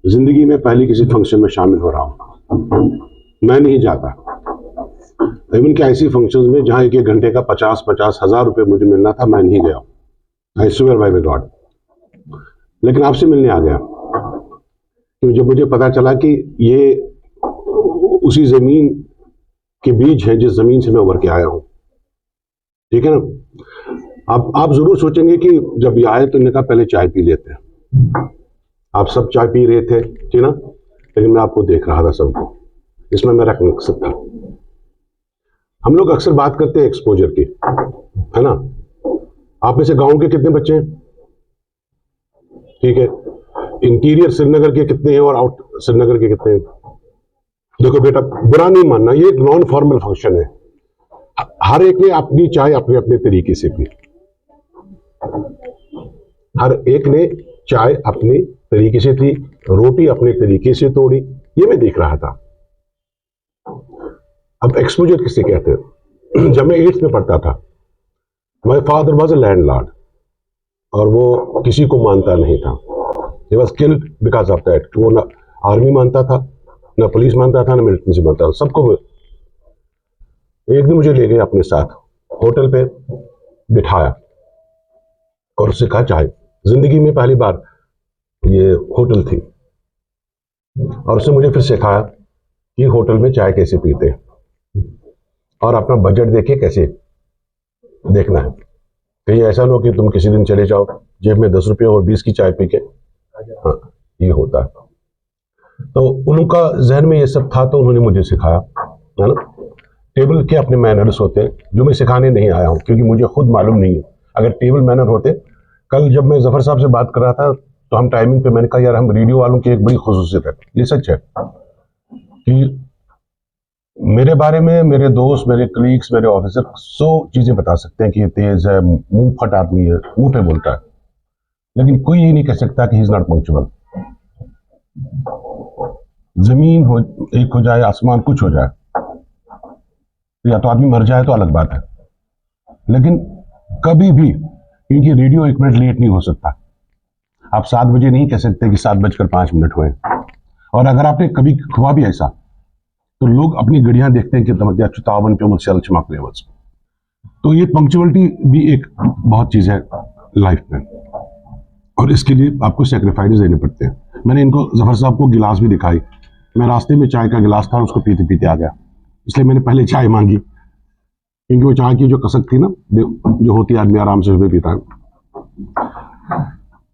जिंदगी में पहले किसी फंक्शन में शामिल हो रहा हूँ, मैं नहीं जाता। इवन कि ऐसी फंक्शंस में जहाँ एक एक घंटे का 50-50 हजार रुपये मुझे मिलना था, मैं नहीं गया। I swear by God. लेकिन आपसे मिलने आ गया, क्योंकि जब मुझे पता चला कि ये उसी जमीन के बीज हैं जिस जमीन से मैं उभर के आया हूँ। ठीक है ना। अब आप जरूर सोचेंगे कि जब ये आए तो इन्हें कहा पहले चाय पी लेते हैं। आप सब चाय पी रहे थे, ठीक ना, लेकिन मैं आपको देख रहा था सबको। इसमें मेरा मकसद था। हम लोग अक्सर बात करते हैं एक्सपोजर की, है ना। आप में से गांव के कितने बच्चे हैं? ठीक है। इंटीरियर श्रीनगर के कितने हैं और आउट श्रीनगर के कितने हैं? देखो बेटा, बुरा नहीं मानना, ये एक नॉन फॉर्मल फंक्शन है। हर एक ने अपनी चाय अपने अपने तरीके से पी। हर एक ने चाय अपने तरीके से थी, रोटी अपने तरीके से तोड़ी, ये मैं देख रहा था। अब एक्सपोजर किसे कहते हैं? जब मैं 8th में पढ़ता था, my father was a landlord, और वो किसी को मानता नहीं था। He was killed because of that. वो ना आर्मी मानता था, ना पुलिस मानता था, ना मिलिट्री मानता था, सबको। एक दिन मुझे ले गए अपने साथ, होटल पे बिठाया और उससे कहा चाय। जिंदगी में पहली बार ये होटल थी, और उसने मुझे फिर सिखाया कि होटल में चाय कैसे पीते हैं और अपना बजट देके कैसे देखना है। कहीं ऐसा ना हो कि तुम किसी दिन चले जाओ जेब में 10 रुपये और 20 की चाय पी के। हाँ, ये होता है। तो उनका जहन में ये सब था, तो उन्होंने मुझे सिखाया, है ना। टेबल के अपने मैनर्स होते हैं जो मैं सिखाने नहीं आया हूँ, क्योंकि मुझे खुद मालूम नहीं है। अगर टेबल मैनर होते, कल जब मैं जफर साहब से बात कर रहा था तो हम टाइमिंग पे, मैंने कहा यार हम रेडियो वालों की एक बड़ी खुसूसियत है, ये सच है कि मेरे बारे में मेरे दोस्त, मेरे कलीग्स, मेरे ऑफिसर 100 चीजें बता सकते हैं कि ये तेज है, मुंह फट आदमी है, मुंह पे बोलता है, लेकिन कोई ये नहीं कह सकता कि ही इज नॉट पंक्चुअल। जमीन हो एक हो जाए, आसमान कुछ हो जाए, या तो आदमी मर जाए तो अलग बात है, लेकिन कभी भी, क्योंकि रेडियो 1 मिनट लेट नहीं हो सकता। आप 7 बजे नहीं कह सकते कि 7:05 हुए। और अगर आपने कभी खुआ भी ऐसा, तो लोग अपनी घड़ियां देखते हैं कि तावन पे मुझसे अलचमक रहे बस। तो ये पंक्चुअलिटी भी एक बहुत चीज है लाइफ में, और इसके लिए आपको सेक्रीफाइस देने पड़ते हैं। मैंने इनको, जफर साहब को गिलास भी दिखाई। मैं रास्ते में चाय का गिलास था, उसको पीते पीते आ गया, इसलिए मैंने पहले चाय मांगी, क्योंकि वो चाय की जो कसक थी ना, जो होती है, आदमी आराम से सुबह पीता है।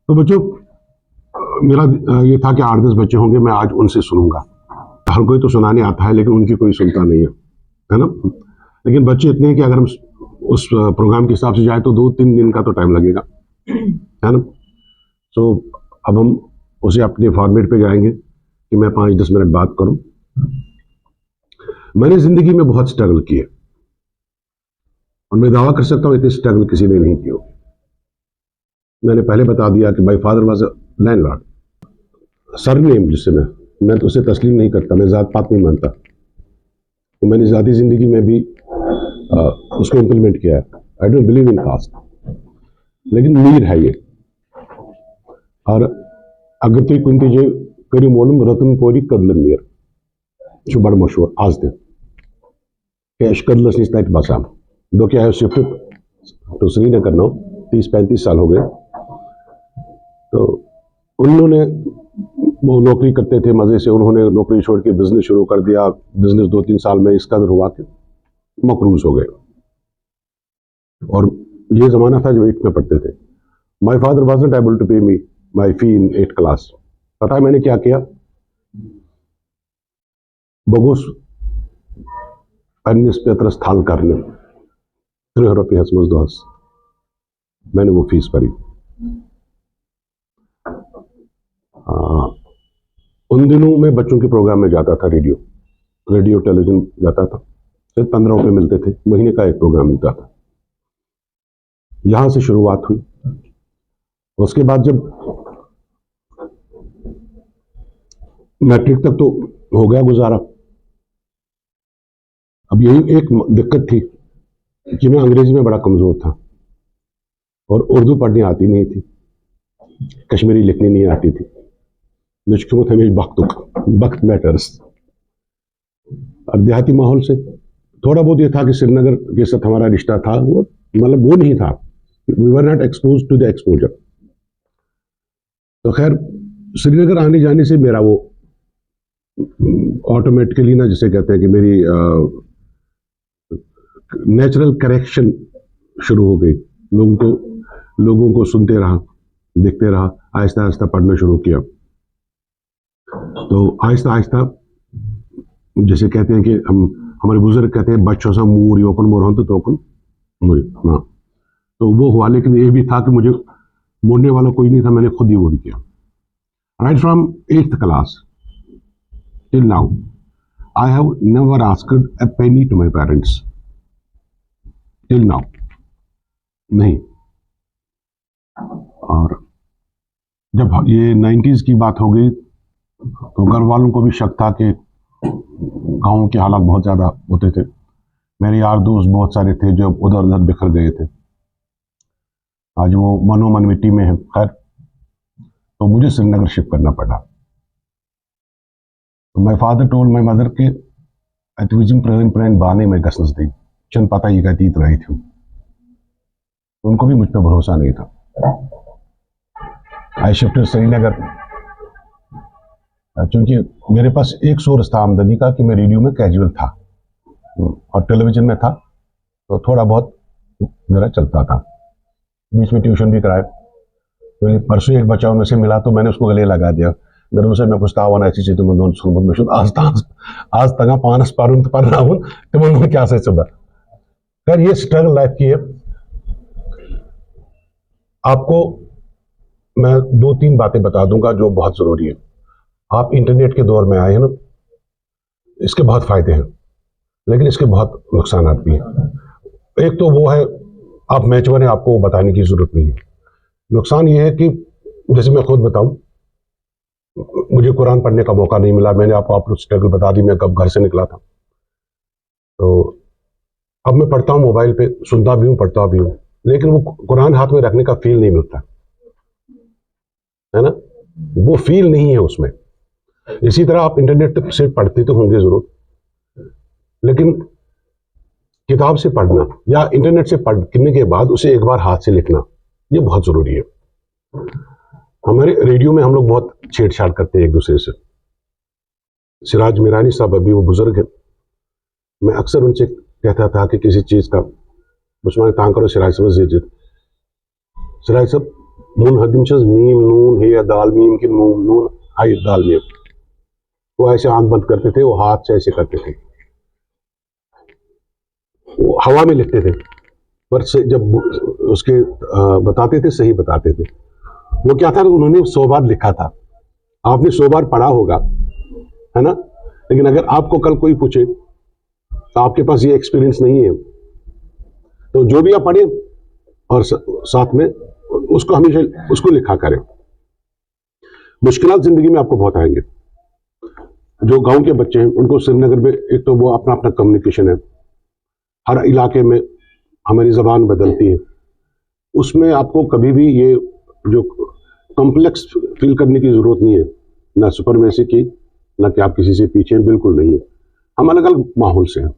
तो बच्चों, मेरा ये था कि 8-10 बच्चे होंगे, मैं आज उनसे सुनूंगा। हर कोई तो सुनाने आता है, लेकिन उनकी कोई सुनता नहीं है ना। लेकिन बच्चे इतने हैं कि अगर हम उस प्रोग्राम के हिसाब से जाए तो 2-3 दिन का तो टाइम लगेगा, है ना। तो अब हम उसे अपने फॉर्मेट पे जाएंगे कि मैं 5-10 मिनट बात करूं। मैंने जिंदगी में बहुत स्ट्रगल किए, और मैं दावा कर सकता हूं इतनी स्ट्रगल किसी ने नहीं की हो। मैंने पहले बता दिया कि my father was a landlord. Surname जिससे मैं तो उसे तस्लीम नहीं करता, मैं जात पात नहीं मानता, तो मैंने ज़ाती ज़िंदगी में भी उसको इम्प्लीमेंट किया है। I don't believe in caste, लेकिन मीर है ये। और अगर तुम कुंती जे करी मोलम रतन पोरी कदल मीर जो बड़ा मशहूर आज दिन क्या कदलस नहीं तक बसा दो क्या है शिफ्ट तो श्रीनगर नो 30-35 साल हो गए। तो उन्होंने, वो नौकरी करते थे मजे से, उन्होंने नौकरी छोड़ के बिजनेस शुरू कर दिया। बिजनेस 2-3 साल में इस कदर हुआ कि मकरूज हो गए। और ये जमाना था जो 8th में पढ़ते थे। My father wasn't able to pay me my fee in 8th class. पता है मैंने क्या किया? बगुस अन्य पेतरस थाल करने 3 रुपये दोस्त, मैंने वो फीस भरी। उन दिनों में बच्चों के प्रोग्राम में जाता था, रेडियो टेलीविजन जाता था, सिर्फ 15 रुपये मिलते थे, महीने का एक प्रोग्राम मिलता था। यहां से शुरुआत हुई। उसके बाद जब मैट्रिक तक तो हो गया गुजारा। अब यही एक दिक्कत थी कि मैं अंग्रेजी में बड़ा कमजोर था, और उर्दू पढ़नी आती नहीं थी, कश्मीरी लिखनी नहीं आती थी। मश गोमुत हमेशा वक्त मैटर्स। और देहाती माहौल से थोड़ा बहुत ये था कि श्रीनगर के साथ हमारा रिश्ता था, वो मतलब वो नहीं था, we were not expose to the exposure. तो खैर श्रीनगर आने जाने से मेरा वो ऑटोमेटिकली ना, जिसे कहते हैं कि मेरी नेचुरल करेक्शन शुरू हो गई। लोगों को सुनते रहा, देखते रहा, आहिस्ता आहिस्ता पढ़ना शुरू किया। तो आहिस्ता आहिस्ता जैसे कहते हैं कि हमारे बुजुर्ग कहते हैं बच्चों से मूर योकन मोर हो तोकन मुरी। हाँ, तो वो हुआ, लेकिन ये भी था कि मुझे मोड़ने वाला कोई नहीं था, मैंने खुद ही वो भी किया। Right from 8th class till now I have never asked a penny to my parents, till now नहीं। और जब ये 90s की बात हो गई तो घर वालों को भी शक था कि गाँव के हालात बहुत ज़्यादा होते थे। मेरे यार दोस्त बहुत सारे थे जो उधर उधर बिखर गए थे, आज वो मनोमन मिट्टी में है। खैर, तो मुझे श्रीनगर शिफ्ट करना पड़ा। तो my father told my mother के अतविजिम प्रेन बाने में गसनस दी चन पता ये कहती रही थी। उनको भी मुझ पर भरोसा नहीं था। आई शिफ्टेड श्रीनगर, क्योंकि मेरे पास एक सोर्स था आमदनी का कि मैं रेडियो में कैजुअल था और टेलीविजन में था, तो थोड़ा बहुत मेरा चलता था। बीच में ट्यूशन भी कराए। तो परसों एक बच्चा उनमें से मिला तो मैंने उसको गले लगा दिया। मेरे उनसे मैं पुछतावन ऐसी चीज तुम दोनों सुन में शुद्ध आज तक पानस पारुन पर राउन तुम क्या से सुबह। खैर, ये स्ट्रगल लाइफ की है। आपको मैं 2-3 बातें बता दूंगा जो बहुत जरूरी है। आप इंटरनेट के दौर में आए हैं ना, इसके बहुत फायदे हैं, लेकिन इसके बहुत नुकसान भी हैं। एक तो वो है, आप मैचवर हैं, आपको बताने की जरूरत नहीं है। नुकसान ये है कि जैसे मैं खुद बताऊं, मुझे कुरान पढ़ने का मौका नहीं मिला। मैंने आपको स्ट्रगल बता दी, मैं कब घर से निकला था। तो अब मैं पढ़ता हूं मोबाइल पे, सुनता भी हूं, पढ़ता भी हूं, लेकिन वो कुरान हाथ में रखने का फील नहीं मिलता है ना, वो फील नहीं है उसमें। इसी तरह आप इंटरनेट से पढ़ते तो होंगे जरूर, लेकिन किताब से पढ़ना या इंटरनेट से पढ़ने के बाद उसे एक बार हाथ से लिखना, ये बहुत जरूरी है। हमारे रेडियो में हम लोग बहुत छेड़छाड़ करते हैं एक दूसरे से। सिराज मीरानी साहब, अभी वो बुजुर्ग है, मैं अक्सर उनसे कहता था कि किसी चीज का मुसलमान तांग करो सिराज साहब, सिराज साहब नून हदिम मीम नून है या दाल मीम की नून नून हाई दाल मीम। वो ऐसे आंख बंद करते थे, वो हाथ से ऐसे करते थे, वो हवा में लिखते थे, पर जब उसके बताते थे सही बताते थे। वो क्या था, उन्होंने 100 बार लिखा था, आपने 100 बार पढ़ा होगा, है ना, लेकिन अगर आपको कल कोई पूछे तो आपके पास ये एक्सपीरियंस नहीं है, तो जो भी आप पढ़े और साथ में उसको हमेशा उसको लिखा करें। मुश्किलात जिंदगी में आपको बहुत आएंगे। जो गांव के बच्चे हैं उनको श्रीनगर में एक तो वो अपना अपना कम्युनिकेशन है, हर इलाके में हमारी जबान बदलती है, उसमें आपको कभी भी ये जो कॉम्प्लेक्स फील करने की जरूरत नहीं है, ना सुपरमेसी की, ना कि आप किसी से पीछे हैं, बिल्कुल नहीं है। हम अलग अलग माहौल से हैं।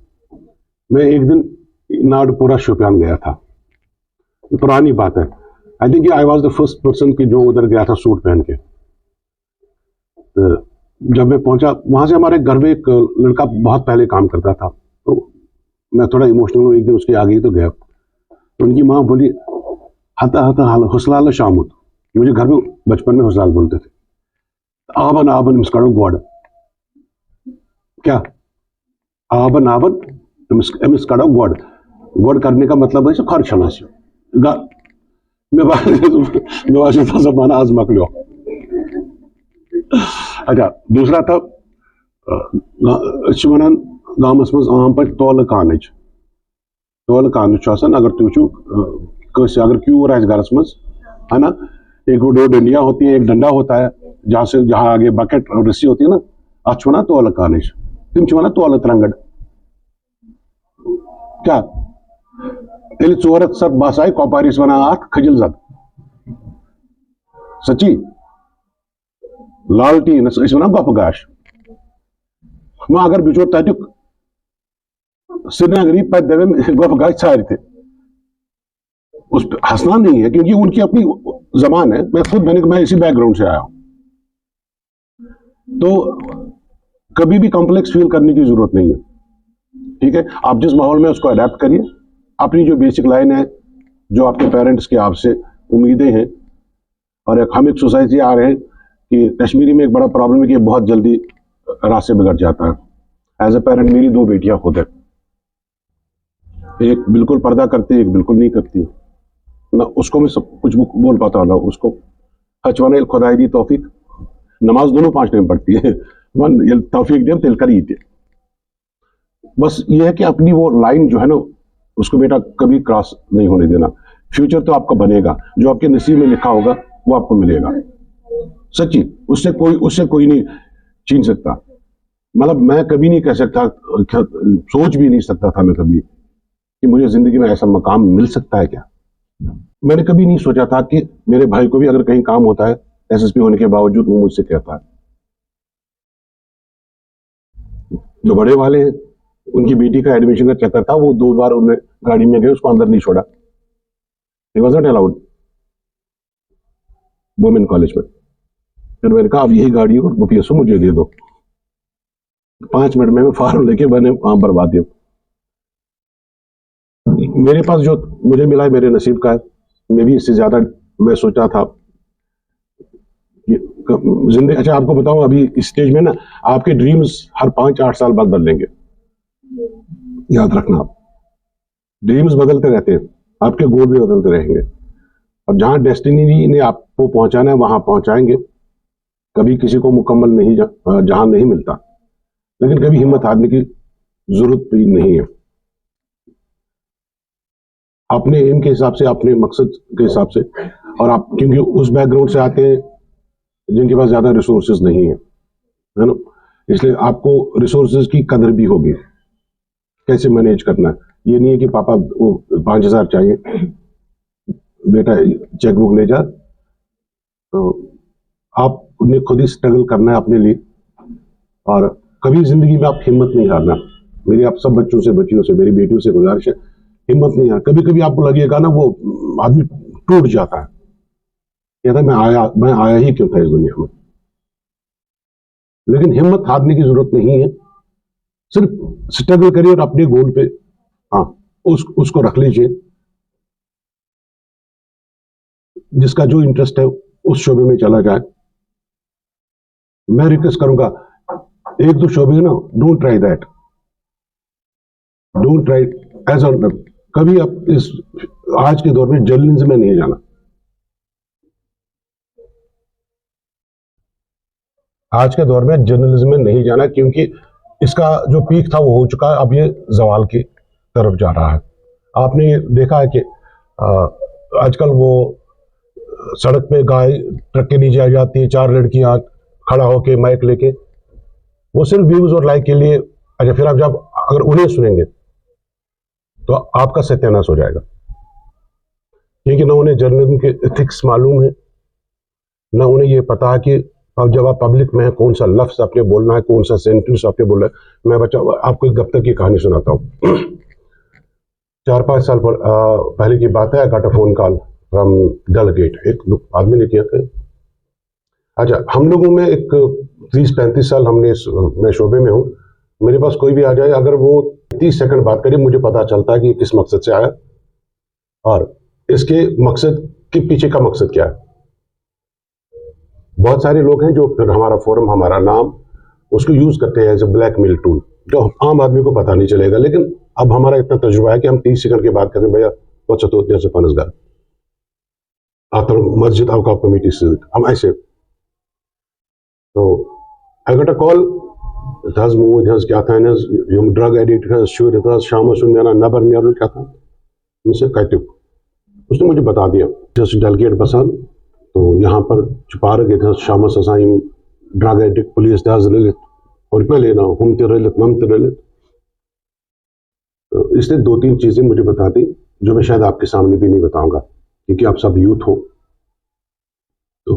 मैं एक दिन नाडपुरा शोपियान गया था, पुरानी बात है, I think I was the first person की जो उधर गया था सूट पहन के। जब मैं पहुंचा वहां से, हमारे घर में एक लड़का बहुत पहले काम करता था, तो मैं थोड़ा इमोशनल हूँ, एक दिन उसके आगे ही तो गया। तो उनकी माँ बोली हता हता हुसलाल शामुत, मुझे घर में बचपन में हुसलाल बोलते थे। आबन आबन मिसकाड़ो गॉड, क्या आबन आबन मिसकाड़ो गॉड, गॉड करने का मतलब है खर छना से मैं जमाना आजमाक लो। अच्छा, दूसरा था गामस मज आम पे तोल कान अगर तुम अगर क्यूर आए घर मज, है ना, एक दो डंडियां होती है, एक डंडा होता है जहां आगे बकेट और रस्सी होती है ना, अच वन तोल कान तुम तोल तरंगड़, क्या ये चोर सत बस आए कपारिस वन अत खजिल जद सच्ची loyalty is one of gash. Ma agar bichor tajuk सिरनगरी पर देवे में गप गाय सारी थे उस पे हंसना नहीं है क्योंकि उनकी अपनी जबान है। मैं इसी बैकग्राउंड से आया हूं, तो कभी भी कॉम्प्लेक्स फील करने की जरूरत नहीं है। ठीक है, आप जिस माहौल में उसको अडेप्ट करिए। अपनी जो बेसिक लाइन है, जो आपके पेरेंट्स की आपसे उम्मीदें हैं, और हम एक सोसाइटी आ रहे हैं कि कश्मीरी में एक बड़ा प्रॉब्लम है कि बहुत जल्दी रास्ते बिगड़ जाता है। एज ए पेरेंट मेरी 2 बेटियां खुद है, एक बिल्कुल पर्दा करती है, एक बिल्कुल नहीं करती ना। उसको मैं सब कुछ बोल पाता ना उसको। हचवाने खुदाई दी तौफीक, नमाज दोनों 5 टाइम पढ़ती है। मन तौफीक दे तिल करी थी। बस ये है कि अपनी वो लाइन जो है ना, उसको बेटा कभी क्रॉस नहीं होने देना। फ्यूचर तो आपका बनेगा, जो आपके नसीब में लिखा होगा वो आपको मिलेगा। सच्ची, उससे कोई नहीं छीन सकता। मतलब मैं कभी नहीं कह सकता, सोच भी नहीं सकता था मैं कभी कि मुझे जिंदगी में ऐसा मकाम मिल सकता है क्या। मैंने कभी नहीं सोचा था कि मेरे भाई को भी अगर कहीं काम होता है एसएसपी होने के बावजूद, वो मुझसे कहता है। जो बड़े वाले हैं, उनकी बेटी का एडमिशन का चक्कर था, वो 2 बार उन्हें गाड़ी में गए, उसको अंदर नहीं छोड़ा। He was not allowed women college में। फिर मैंने कहा अब यही गाड़ी और वो पीएसओ मुझे दे दो। 5 मिनट में मैं फॉर्म लेके मैंने वहां बर्बाद दिया। मेरे पास जो मुझे मिला है मेरे नसीब का है। मैं भी इससे ज्यादा मैं सोचा था कि जिंदगी। अच्छा आपको बताऊं, अभी इस स्टेज में ना आपके ड्रीम्स हर 5-8 साल बाद बदलेंगे। याद रखना, आप ड्रीम्स बदलते रहते हैं, आपके गोल भी बदलते रहेंगे। और जहां डेस्टिनी ने आपको पहुंचाना है वहां पहुंचाएंगे। कभी किसी को मुकम्मल नहीं जहां नहीं मिलता, लेकिन कभी हिम्मत हारने की जरूरत भी नहीं है। अपने एम के हिसाब से, अपने मकसद के हिसाब से, और आप क्योंकि उस बैकग्राउंड से आते हैं जिनके पास ज्यादा रिसोर्सेज नहीं है ना, इसलिए आपको रिसोर्सेज की कदर भी होगी, कैसे मैनेज करना है। ये नहीं है कि पापा वो 5,000 चाहिए, बेटा चेकबुक ले जा। तो आपने खुद ही स्ट्रगल करना है अपने लिए, और कभी जिंदगी में आप हिम्मत नहीं हारना। मेरी आप सब बच्चों से, बच्चियों से, मेरी बेटियों से गुजारिश है, हिम्मत नहीं हार। कभी कभी आपको लगेगा ना वो आदमी टूट जाता है, कहता है मैं आया ही क्यों था इस दुनिया में। लेकिन हिम्मत हारने की जरूरत नहीं है, सिर्फ स्ट्रगल करिए और अपने गोल पे हाँ उसको रख लीजिए। जिसका जो इंटरेस्ट है उस शोबे में चला जाए। मैं रिक्वेस्ट करूंगा, 1-2 शोबे ना, don't try that, don't try as on. कभी आप इस आज के दौर में जर्नलिज्म में नहीं जाना। आज के दौर में जर्नलिज्म में नहीं जाना, क्योंकि इसका जो पीक था वो हो चुका है, अब ये जवाल की तरफ जा रहा है। आपने देखा है कि आजकल वो सड़क पे गाय ट्रक के नीचे आ जाती है, 4 लड़कियां खड़ा होके माइक लेके, वो सिर्फ व्यूज और लाइक के लिए। अच्छा, फिर आप जब अगर उन्हें सुनेंगे तो आपका सत्यानाश हो जाएगा, क्योंकि ना उन्हें जर्नलिज्म के एथिक्स मालूम है, ना उन्हें ये पता है कि अब जब आप पब्लिक में है कौन सा लफ्ज आपने बोलना है, कौन सा सेंटेंस आपने बोलना है। मैं बच्चा आपको एक दफ्तर की कहानी सुनाता हूँ। 4-5 साल पहले की बात है। I got a phone call from delegate, एक आदमी ने किया था। अच्छा, हम लोगों में एक 30-35 साल मैं शोबे में हूँ। मेरे पास कोई भी आ जाए, अगर वो 30 सेकंड बात करे, मुझे पता चलता है कि किस मकसद से आया और इसके मकसद के पीछे का मकसद क्या है। बहुत सारे लोग हैं जो फिर हमारा फोरम, हमारा नाम उसको यूज करते हैं एज ए ब्लैकमेल टूल, जो आम आदमी को पता नहीं चलेगा। लेकिन अब हमारा इतना तजुर्बा है कि हम 30 सेकंड के बाद कहते हैं, भैया what's the truth, there's a fun guy after masjid our committee हम ऐसे। तो I got a call, it has moved, it has क्या था, यम ड्रग एडिक्ट है, श्योर it has शाम सुनना नबर नियर क्या था, मुझसे कहते। उसने मुझे बता दिया जस्ट डेलीगेट बसन, तो यहाँ पर छुपा रखे थे शाम ससाई ड्रग एडिक्ट पुलिस दाज रिलित और रुपये लेना हम तिरलित नम तिरलित। तो इसने 2-3 चीजें मुझे बता दी जो मैं शायद आपके सामने भी नहीं बताऊंगा, क्योंकि आप सब यूथ हो। तो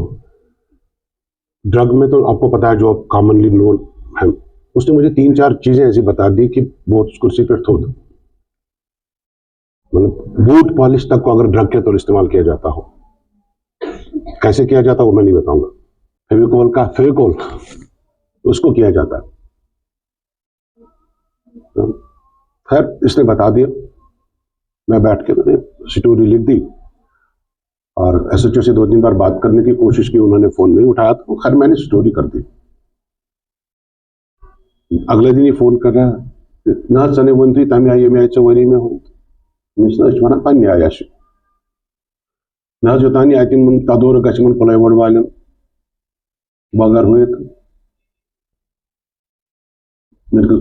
ड्रग में तो आपको पता है जो कॉमनली नोन है, उसने मुझे 3-4 चीजें ऐसी बता दी कि बहुत उस कुर्सी पर थो दो। मतलब बूट पॉलिश तक को अगर ड्रग के तौर इस्तेमाल किया जाता हो, कैसे किया जाता वो मैं नहीं बताऊंगा। फेविकोल उसको किया जाता है। तो खैर इसने बता दिया, मैं बैठ के मैंने स्टोरी लिख दी और एसएचओ से 2-3 बार बात करने की कोशिश की, उन्होंने फोन नहीं उठाया, तो खैर मैंने स्टोरी कर दी। अगले दिन ही फोन कर रहा है ना, सने वंती तमी आई में वरी में हो मिशन पन्ने आया ना जो तानी आई मन तदोर गचमन पुलाई वोड वालन बगर हुए तो मेरे को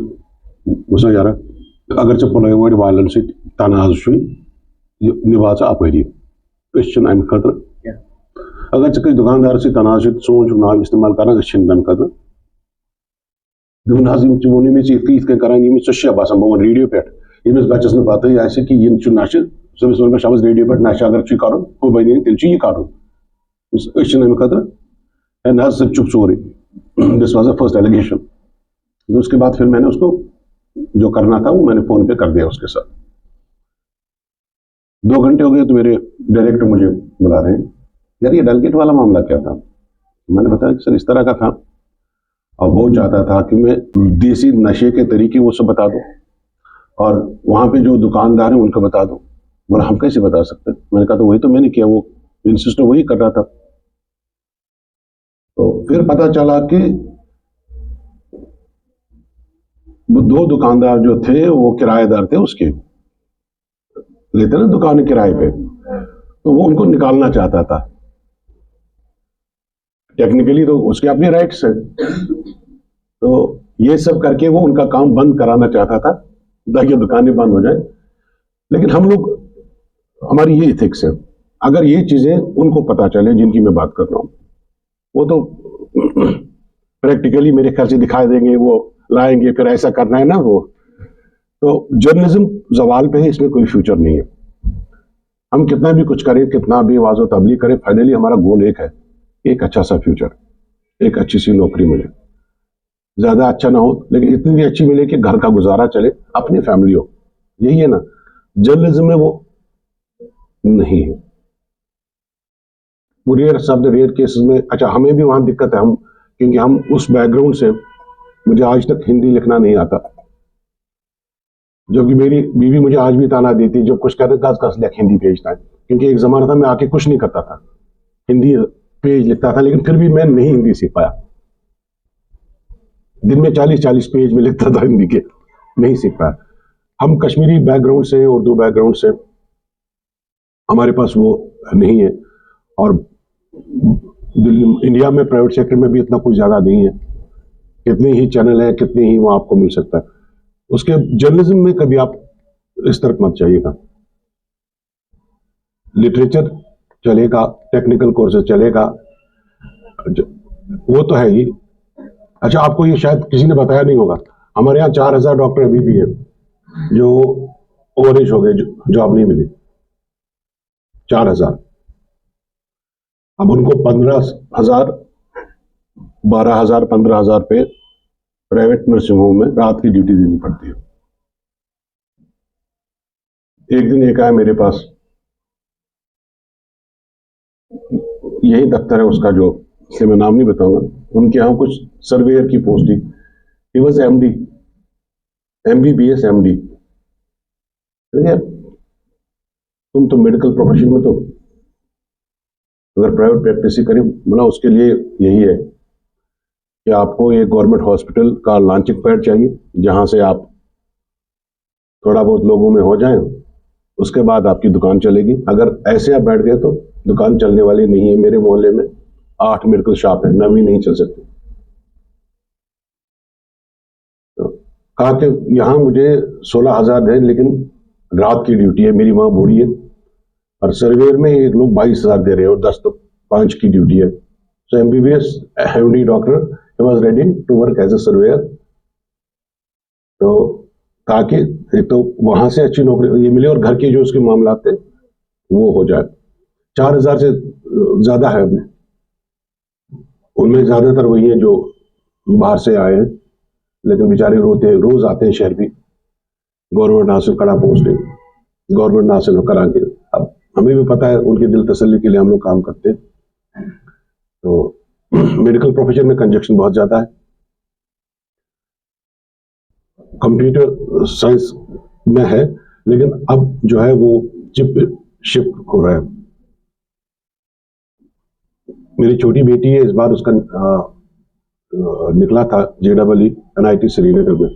मुसा यार अगर चे पुलाई वोड वालन से तनाज शुई निवाचा अपरी क्वेश्चन अम खतर अगर चे किस दुकानदार से तनाज सोच नाम इस्तेमाल करना क्वेश्चन तम खतर दुन हज वो में इत करान ये सशा बसान बह रेडियो पे यमिस बच्चस न पत आसे कि यह नशे समिस वो शबस रेडियो पे नशा अगर यह कर हो बनी तेल यह कर अम खतर ना सह चुप सोरे। This was the first allegation. उसके बाद फिर मैंने उसको जो करना था वो मैंने फोन पे कर दिया उसके साथ। 2 घंटे हो गए तो मेरे डायरेक्टर मुझे बुला रहे हैं, यार ये डेलगेट वाला मामला क्या था। मैंने बताया कि सर इस तरह का था और वो चाहता था कि मैं देसी नशे के तरीके वो सब बता दूं और वहां पे जो दुकानदार हैं उनको बता दूं। बोला हम कैसे बता सकते। मैंने कहा तो वही तो मैंने किया, वो इंसिस्ट वही कर रहा था। तो फिर पता चला कि वो 2 दुकानदार जो थे वो किराएदार थे, उसके लेते ना दुकान किराए पे, तो वो उनको निकालना चाहता था। टेक्निकली तो उसके अपने राइट्स है, तो ये सब करके वो उनका काम बंद कराना चाहता था ताकि दुकानें बंद हो जाए। लेकिन हम लोग, हमारी ये इथिक्स है, अगर ये चीजें उनको पता चले जिनकी मैं बात कर रहा हूं, वो तो प्रैक्टिकली मेरे ख्याल से दिखा देंगे, वो लाएंगे, फिर ऐसा करना है ना वो। तो जर्नलिज्म जवाल पे है, इसमें कोई फ्यूचर नहीं है। हम कितना भी कुछ करें, कितना भी वाजो तबलीग करें, फाइनली हमारा गोल एक है, एक अच्छा सा फ्यूचर, एक अच्छी सी नौकरी मिले। ज्यादा अच्छा ना हो लेकिन इतनी भी अच्छी मिले कि घर का गुजारा चले, अपनी फैमिली हो। यही है ना, जर्नलिज्म में वो नहीं है। वो रेयर शब्द, रेयर केसेस में, अच्छा हमें भी वहां दिक्कत है, हम क्योंकि हम उस बैकग्राउंड से, मुझे आज तक हिंदी लिखना नहीं आता, जबकि मेरी बीवी मुझे आज भी ताना देती है, जब कुछ कहते कस लिख हिंदी भेजता है, क्योंकि एक जमाना था मैं आके कुछ नहीं करता था, हिंदी पेज लिखता था, लेकिन फिर भी मैं नहीं हिंदी सीख पाया। दिन में 40-40 पेज में लिखता था हिंदी के, नहीं सीख पाया। हम कश्मीरी बैकग्राउंड से, उर्दू बैकग्राउंड से, हमारे पास वो नहीं है। और इंडिया में प्राइवेट सेक्टर में भी इतना कुछ ज्यादा नहीं है, कितने ही चैनल है, कितने ही वो आपको मिल सकता है। उसके जर्नलिज्म में कभी आप इस तरफ मत जाइएगा। लिटरेचर चलेगा, टेक्निकल कोर्सेज चलेगा, वो तो है ही। अच्छा आपको ये शायद किसी ने बताया नहीं होगा, हमारे यहाँ 4000 डॉक्टर अभी भी है जो ओवर एज हो गए, जॉब नहीं मिली, 4000। अब उनको 15,000, 12,000, 15,000 पे प्राइवेट नर्सिंग होम में रात की ड्यूटी देनी पड़ती है। एक दिन एक आया मेरे पास, यही दफ्तर है उसका, जो इसलिए मैं नाम नहीं बताऊंगा, उनके यहाँ कुछ सर्वेयर की posting, he was MD, MBBS MD. तुम तो मेडिकल प्रोफेशन में, तो अगर प्राइवेट प्रैक्टिस ही करें, मतलब उसके लिए यही है कि आपको एक गवर्नमेंट हॉस्पिटल का लॉन्चिंग पैड चाहिए, जहां से आप थोड़ा बहुत लोगों में हो जाएं, उसके बाद आपकी दुकान चलेगी। अगर ऐसे आप बैठ गए तो दुकान चलने वाली नहीं है। मेरे मोहल्ले में 8 मेडिकल शॉप है, 9वीं नहीं चल सकती। तो कहा कि यहाँ मुझे 16,000 है, लेकिन रात की ड्यूटी है, मेरी माँ बूढ़ी है, और सर्वेयर में एक लोग 22,000 दे रहे हैं और 10 तो 5 की ड्यूटी है। So MBBS MD doctor was ready to work as a surveyor. तो ताकि एक तो वहां से अच्छी नौकरी ये मिले और घर के जो उसके मामला थे वो हो जाए। 4,000 से ज्यादा है अभी उनमें ज्यादातर वही हैं जो बाहर से आए हैं, लेकिन बेचारे रोते हैं, रोज आते हैं शहर भी। गवर्नमेंट हासिल करा पोस्ट है, गवर्नमेंट हासिल करा के, अब हमें भी पता है उनकी दिल तसल्ली के लिए हम लोग काम करते हैं। तो मेडिकल प्रोफेशन में कंजक्शन बहुत ज्यादा है। कंप्यूटर साइंस में है, लेकिन अब जो है वो चिप शिफ्ट हो रहा है। मेरी छोटी बेटी है, इस बार उसका निकला था JEE NIT श्रीनगर में,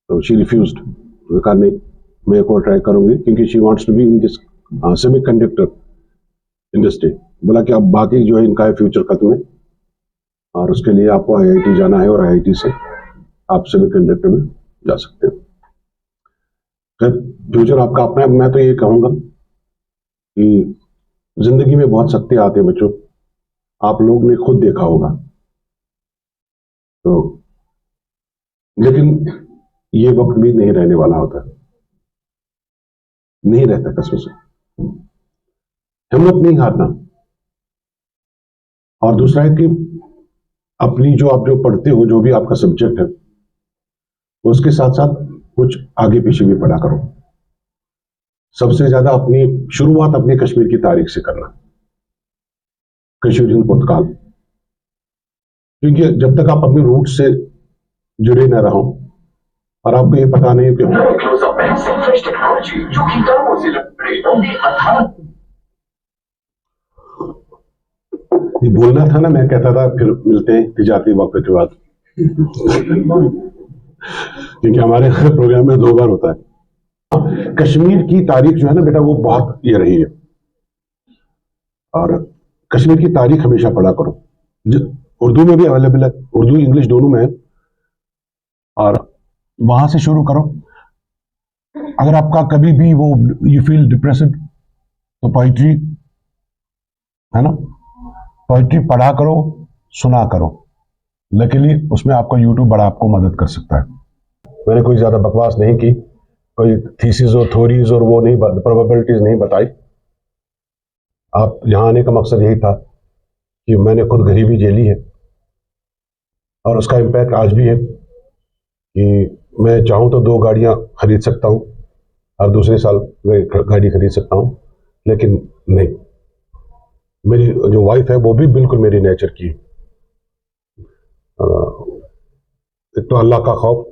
तो शी रिफ्यूज्ड। कहा नहीं, मैं एक और ट्राई करूंगी, क्योंकि she wants to be in this semiconductor industry. बोला कि अब बाकी जो है इनका है फ्यूचर खत्म है, और उसके लिए आपको IIT जाना है, और IIT से आप सेमीकंडक्टर में जा सकते हो। फ्यूचर आपका अपना है। मैं तो ये कहूंगा कि जिंदगी में बहुत सत्य आते हैं बच्चों, आप लोग ने खुद देखा होगा। तो लेकिन ये वक्त भी नहीं रहने वाला होता, नहीं रहता कसम से। हिम्मत नहीं हारना। और दूसरा है कि अपनी जो आप जो पढ़ते हो, जो भी आपका सब्जेक्ट है, उसके साथ साथ कुछ आगे पीछे भी पढ़ा करो। सबसे ज्यादा अपनी शुरुआत अपनी कश्मीर की तारीख से करना, कश्मीर पुर्तगाल, क्योंकि जब तक आप अपने रूट से जुड़े न रहो और आपको ये पता नहीं कि ये बोलना था ना, मैं कहता था फिर मिलते हैं तिजारती वक्त के बाद, क्योंकि हमारे प्रोग्राम में 2 बार होता है। कश्मीर की तारीख जो है ना बेटा, वो बहुत ये रही है, और कश्मीर की तारीख हमेशा पढ़ा करो। उर्दू में भी अवेलेबल है, उर्दू इंग्लिश दोनों में है, और वहां से शुरू करो। अगर आपका कभी भी वो यू फील डिप्रेस्ड, तो पोइट्री है ना, पोइट्री पढ़ा करो, सुना करो। लकीली उसमें आपका यूट्यूब बड़ा आपको मदद कर सकता है। मैंने कोई ज्यादा बकवास नहीं की, कोई थीसिस और थ्योरीज और वो नहीं, प्रोबेबिलिटीज नहीं बताई। आप यहाँ आने का मकसद यही था कि मैंने खुद गरीबी झेली है, और उसका इम्पैक्ट आज भी है कि मैं चाहूँ तो 2 गाड़ियाँ खरीद सकता हूँ, और दूसरे साल गाड़ी खरीद सकता हूँ, लेकिन नहीं। मेरी जो वाइफ है वो भी बिल्कुल मेरी नेचर की। एक तो अल्लाह का खौफ,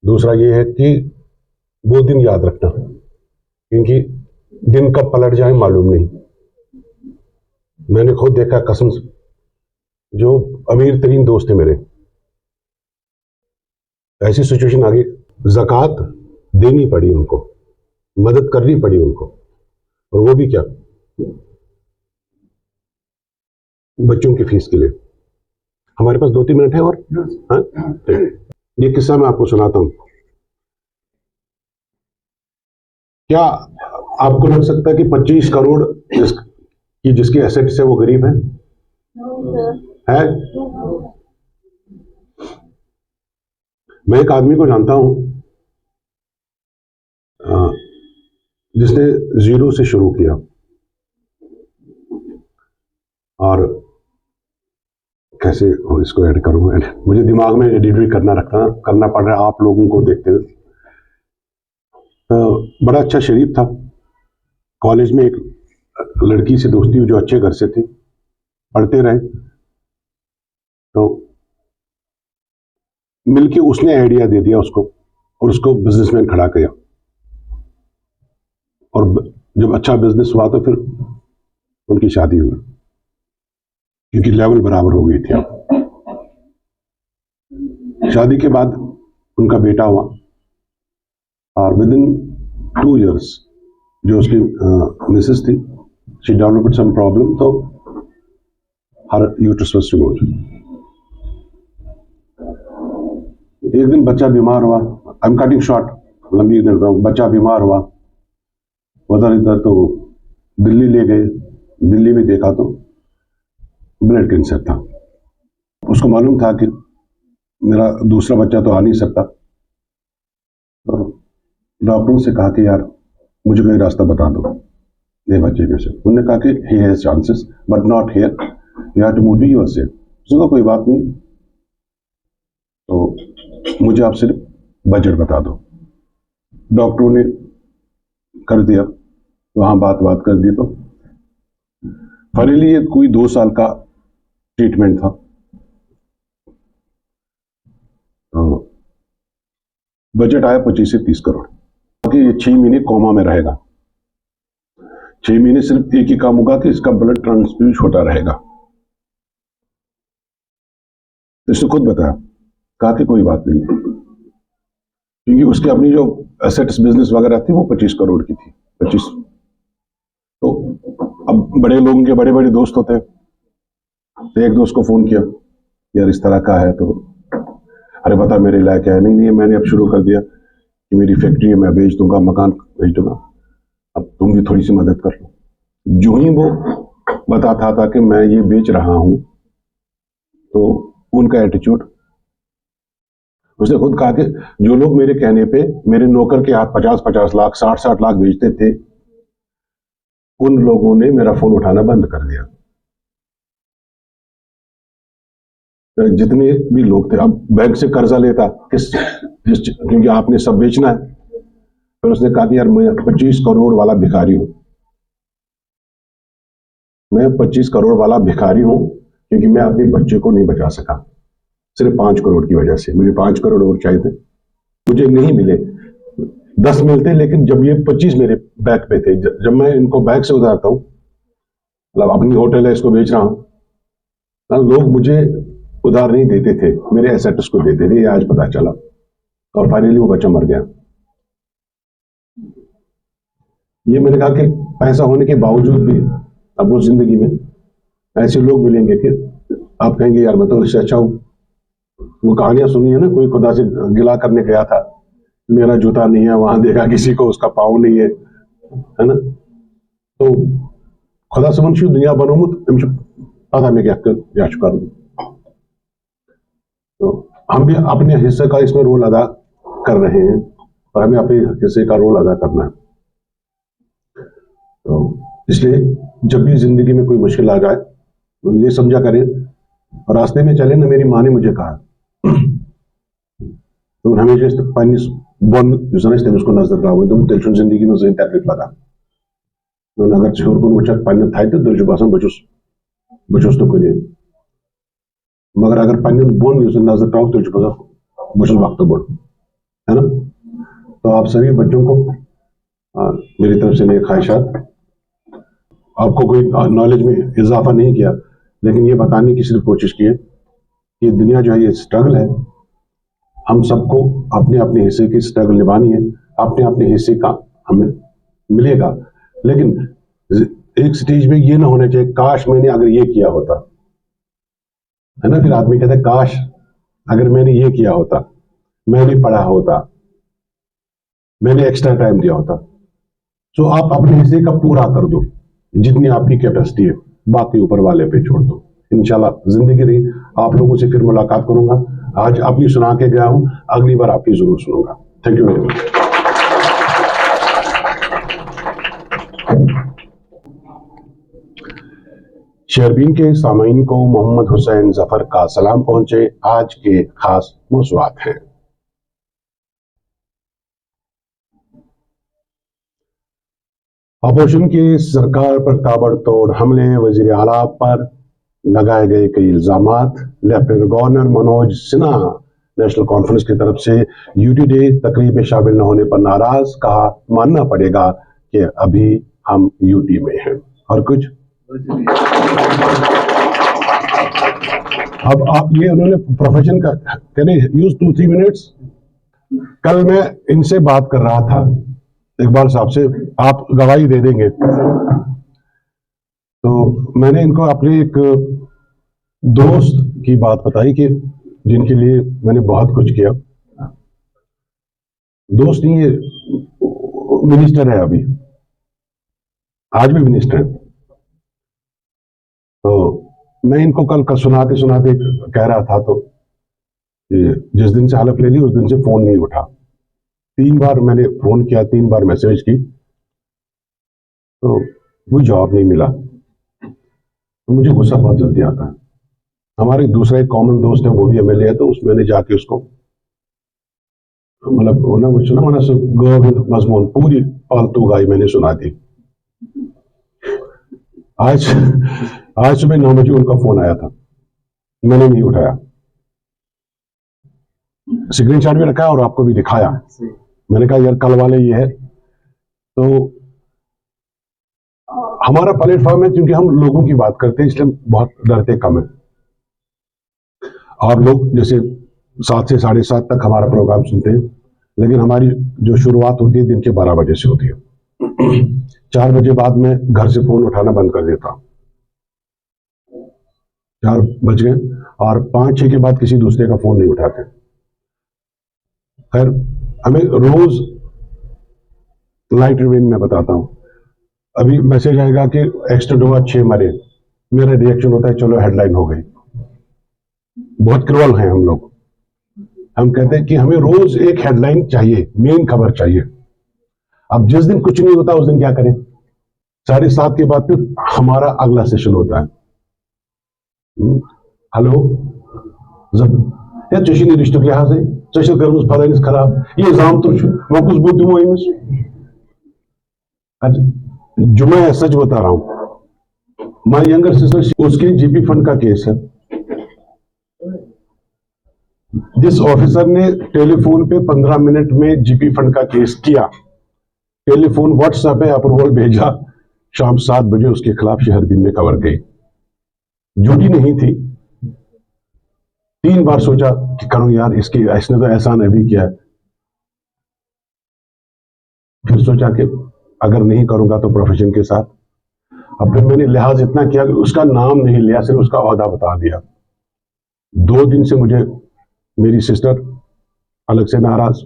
दूसरा ये है कि वो दिन याद रखना, क्योंकि दिन कब पलट जाए मालूम नहीं। मैंने खुद देखा कसम से, जो अमीर तरीन दोस्त थे मेरे, ऐसी सिचुएशन आ गई, ज़कात देनी पड़ी उनको, मदद करनी पड़ी उनको, और वो भी क्या, बच्चों की फीस के लिए। हमारे पास 2-3 मिनट है और हाँ? ये किस्सा मैं आपको सुनाता हूं। क्या आपको लग सकता है कि 25 करोड़ जिसकी एसेट्स है वो गरीब है? मैं एक आदमी को जानता हूं जिसने 0 से शुरू किया, और कैसे इसको ऐड करूं, मुझे दिमाग में एडिट भी करना पड़ रहा है आप लोगों को देखते हुए। बड़ा अच्छा शरीफ था। कॉलेज में एक लड़की से दोस्ती हुई जो अच्छे घर से थी, पढ़ते रहे, तो मिलके उसने आइडिया दे दिया उसको, और उसको बिजनेसमैन खड़ा किया, और जब अच्छा बिजनेस हुआ तो फिर उनकी शादी हुई, क्योंकि लेवल बराबर हो गई थी। शादी के बाद उनका बेटा हुआ, और विद इन 2 years जो उसकी मिसेस थी, शी डेवलप्ड सम प्रॉब्लम, तो हर यूट्रस वाज रिमूव्ड। एक दिन बच्चा बीमार हुआ, आई एम कटिंग शॉर्ट, लंबी करता हूं, बच्चा बीमार हुआ, उधर इधर, तो दिल्ली ले गए। दिल्ली में देखा तो ब्लड कैंसर था। उसको मालूम था कि मेरा दूसरा बच्चा तो आ नहीं सकता, तो डॉक्टरों से कहा कि यार मुझे कोई रास्ता बता दो ये बच्चे के से। उन्होंने कहा कि he has chances but not here, you have to move to USA. उसने कहा कोई बात नहीं, तो मुझे आप सिर्फ बजट बता दो। डॉक्टरों ने कर दिया, वहां बात कर दी। तो फाइनली ये कोई 2 साल का ट्रीटमेंट था। तो बजट आया 25 से 30 करोड़ कि ये 6 महीने कोमा में रहेगा। 6 महीने सिर्फ एक ही काम होगा कि इसका ब्लड ट्रांसफ्यूज होता रहेगा। तो इसने खुद बताया, कहा कि कोई बात नहीं, क्योंकि उसकी अपनी जो एसेट्स बिजनेस वगैरह थी वो 25 करोड़ की थी। 25। तो अब बड़े लोगों के बड़े बड़े दोस्त होते हैं। तो एक दोस्त को फोन किया, यार इस तरह का है, तो अरे बता मेरे लायक है। नहीं, मैंने अब शुरू कर दिया कि मेरी फैक्ट्री है, मैं बेच दूंगा, मकान बेच दूंगा, अब तुम भी थोड़ी सी मदद कर लो। जो ही वो बताता था कि मैं ये बेच रहा हूं, तो उनका एटीट्यूड, उसने खुद कहा कि जो लोग मेरे कहने पे मेरे नौकर के हाथ 50-50 लाख 60-60 लाख बेचते थे, उन लोगों ने मेरा फोन उठाना बंद कर दिया। जितने भी लोग थे, अब बैंक से कर्जा लेता क्योंकि आपने सब बेचना है। फिर उसने कहा कि यार मैं 25 करोड़ वाला भिखारी हूं, मैं 25 करोड़ वाला भिखारी हूं, क्योंकि मैं अपने बच्चे को नहीं बचा सका सिर्फ 5 करोड़ की वजह से। मुझे 5 करोड़ और चाहिए थे, मुझे नहीं मिले। 10 मिलते, लेकिन जब ये 25 मेरे बैग पे थे, जब मैं इनको बैग से उतारता हूं, मतलब अपनी होटल है इसको बेच रहा हूं, लोग मुझे उधार नहीं देते थे, मेरे एसेट्स को देते थे। ये आज पता चला, और फाइनली वो बच्चा मर गया। ये मैंने कहा कि पैसा होने के बावजूद भी अब वो जिंदगी में ऐसे लोग मिलेंगे कि आप कहेंगे यार मैं तो इससे अच्छा हूं। वो कहानियां सुनी है ना, कोई खुदा से गिला करने गया था, मेरा जूता नहीं है, वहां देखा किसी को उसका पाँव नहीं है ना। तो खुदा से मनुष्य दुनिया बनोमुत पता मैं क्या जा चुका हूं। तो हम भी अपने हिस्से का इसमें रोल अदा कर रहे हैं, और हमें अपने हिस्से का रोल अदा करना है। तो इसलिए जब भी जिंदगी में कोई मुश्किल आ जाए तो ये समझा करें, रास्ते में चले ना, मेरी माँ ने मुझे कहा तो हमेशा पानी बन उसको नजर रहा तुम तेल जिंदगी में जन तकलीफ लगा तो अगर छोर कुन वुचक पन्न थाय तो दिल बसान बचुस तो कुन, मगर अगर पन्न बोन नजर तराव दिल बसान बचुस वक्त बढ़, है ना। तो आप सभी बच्चों को मेरी तरफ से नए ख्वाहिशात, आपको कोई नॉलेज में इजाफा नहीं किया, लेकिन ये बताने की सिर्फ कोशिश की है कि दुनिया जो है ये स्ट्रगल है। हम सबको अपने अपने हिस्से की स्ट्रगल निभानी है, अपने अपने हिस्से का हमें मिलेगा। लेकिन एक स्टेज में ये ना होना चाहिए काश मैंने अगर ये किया होता, है ना। फिर आदमी कहता है काश अगर मैंने ये किया होता, मैंने पढ़ा होता, मैंने एक्स्ट्रा टाइम दिया होता। तो आप अपने हिस्से का पूरा कर दो, जितनी आपकी कैपेसिटी है, बाकी ऊपर वाले पे छोड़ दो। इंशाल्लाह जिंदगी रही आप लोगों से फिर मुलाकात करूंगा। आज अपनी सुना के गया हूं, अगली बार आपकी जरूर सुनूंगा। Thank you very much. शेरबीन के सामाइन को मोहम्मद हुसैन जफर का सलाम पहुंचे। आज के खास मौज़ूआत हैं। अपोजिशन की सरकार पर ताबड़तोड़ हमले, वजीर आला पर लगाए गए कई इल्जामात। Lieutenant governor Manoj Sinha national conference की तरफ से यूटी डे तकरीब में शामिल न होने पर नाराज, कहा मानना पड़ेगा कि अभी हम यूटी में हैं। और कुछ अब आप ये उन्होंने प्रोफेशन का कहने यूज 2-3 मिनट्स। कल मैं इनसे बात कर रहा था इकबाल साहब से, आप गवाही दे देंगे। तो मैंने इनको अपने एक दोस्त की बात बताई कि जिनके लिए मैंने बहुत कुछ किया। दोस्त नहीं, ये मिनिस्टर है, अभी आज भी मिनिस्टर है। तो मैं इनको कल सुनाते सुनाते कह रहा था, तो जिस दिन से हलफ ले ली उस दिन से फोन नहीं उठा। 3 बार मैंने फोन किया, 3 बार मैसेज की, तो कोई जवाब नहीं मिला। मुझे गुस्सा बहुत जल्दी आता है। हमारे दूसरा एक कॉमन दोस्त है, वो भी एमएलए है, तो उस मैंने जाके उसको मतलब वो ना वो सुना मैंने गोविंद मजमून पूरी फालतू गाई मैंने सुना दी। आज आज सुबह 9 बजे उनका फोन आया था, मैंने नहीं उठाया, स्क्रीन शॉट भी रखा और आपको भी दिखाया। मैंने कहा यार कल वाले ये है। तो हमारा प्लेटफॉर्म है, क्योंकि हम लोगों की बात करते हैं इसलिए बहुत डरते कम है। आप लोग जैसे 7 से 7:30 तक हमारा प्रोग्राम सुनते हैं, लेकिन हमारी जो शुरुआत होती है दिन के 12 बजे से होती है। 4 बजे बाद में घर से फोन उठाना बंद कर देता हूं। 4 बज गए और 5-6 के बाद किसी दूसरे का फोन नहीं उठाते। खैर हमें रोज लाइट रिवेन में बताता हूं, अभी मैसेज आएगा कि एक्सीडेंट हुआ 6 मरे, मेरा रिएक्शन होता है चलो हेडलाइन हो गई। बहुत क्रूअल हैं हम लोग। हम कहते हैं कि हमें रोज एक हेडलाइन चाहिए, मेन खबर चाहिए। अब जिस दिन कुछ नहीं होता उस दिन क्या करें? 7:30 के बाद फिर हमारा अगला सेशन होता है। हेलो या चशी डिस्ट्रिक्ट लिहाज है चशल कर फलानिस खराब ये जाम तो वकुस बुद्ध दिमो अमिस। जुमा है, सच बता रहा हूं। माय यंगर सिस्टर, उसके जीपी फंड का केस है। जिस ऑफिसर ने टेलीफोन पे 15 मिनट में जीपी फंड का केस किया, टेलीफोन व्हाट्सएप पे अप्रूवल भेजा, शाम 7 बजे उसके खिलाफ शहरबीन में खबर गई। झूठी नहीं थी। 3 बार सोचा कि करूं यार, इसकी इसने तो एहसान अभी किया है। फिर सोचा कि अगर नहीं करूंगा तो प्रोफेशन के साथ। अब फिर मैंने लिहाज इतना किया कि उसका नाम नहीं लिया, सिर्फ उसका ओहदा बता दिया। 2 दिन से मुझे मेरी सिस्टर अलग से नाराज,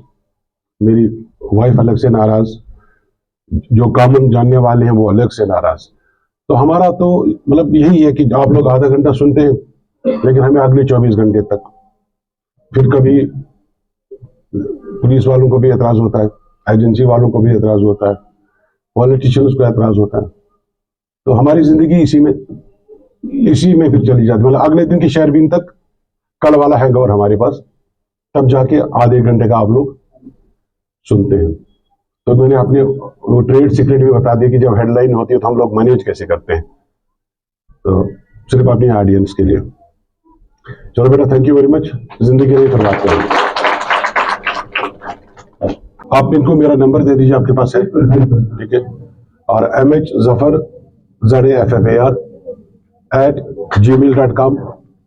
मेरी वाइफ अलग से नाराज, जो कॉमन जानने वाले हैं वो अलग से नाराज। तो हमारा तो मतलब यही है कि आप लोग आधा घंटा सुनते हैं, लेकिन हमें अगले 24 घंटे तक। फिर कभी पुलिस वालों को भी एतराज होता है, एजेंसी वालों को भी एतराज होता है, पॉलिटिशियंस को एतराज होता है। तो हमारी जिंदगी इसी में फिर चली जाती है। मतलब अगले दिन की शहरबीन तक कल वाला हैंगओवर हमारे पास, तब जाके आधे घंटे का आप लोग सुनते हैं। तो मैंने अपने वो ट्रेड सीक्रेट भी बता दिया कि जब हेडलाइन होती है तो हम लोग मैनेज कैसे करते हैं, तो सिर्फ अपनी ऑडियंस के लिए। चलो बेटा, थैंक यू वेरी मच। जिंदगी नहीं बर्बाद करेंगे। आप इनको मेरा नंबर दे दीजिए, आपके पास है? ठीक है। और MH Zafar ZAFFAR @gmail.com,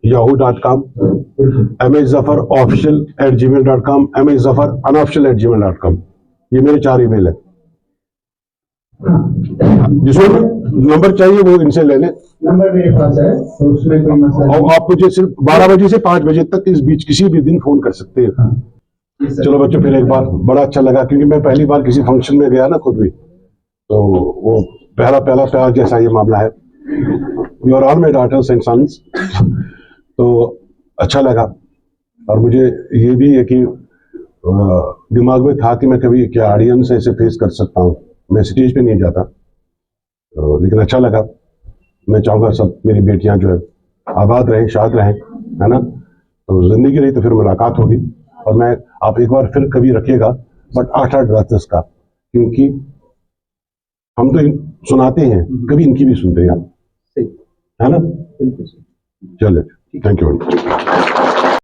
yahoo.com, MH Zafar official @gmail.com, MH Zafar unofficial @gmail.com। ये मेरे 4 ईमेल है। जिसको नंबर चाहिए वो इनसे ले लें। नंबर मेरे पास है, तो उसमें कोई मसला नहीं। और आप मुझे सिर्फ 12 बजे से 5 बजे तक इस बीच किसी भी दिन फोन कर सकते हैं। हाँ। चलो बच्चों, फिर एक बार बड़ा अच्छा लगा, क्योंकि मैं पहली बार किसी फंक्शन में गया ना खुद भी, तो वो पहला प्यार जैसा ये मामला है। You are all my daughters and sons. तो अच्छा लगा। और मुझे ये भी है कि दिमाग में था कि मैं कभी क्या ऑडियंस ऐसे फेस कर सकता हूँ। मैं स्टेज पे नहीं जाता, तो लेकिन अच्छा लगा। मैं चाहूँगा सब मेरी बेटियां जो है आबाद रहें, शाद रहें, है ना। तो जिंदगी रही तो फिर मुलाकात होगी। और मैं आप एक बार फिर कभी रखिएगा, बट 8-8 ब्रदर्स का, क्योंकि हम तो सुनाते हैं, कभी इनकी भी सुनते हैं आप, है ना। चलिए, थैंक यू वेरी मच।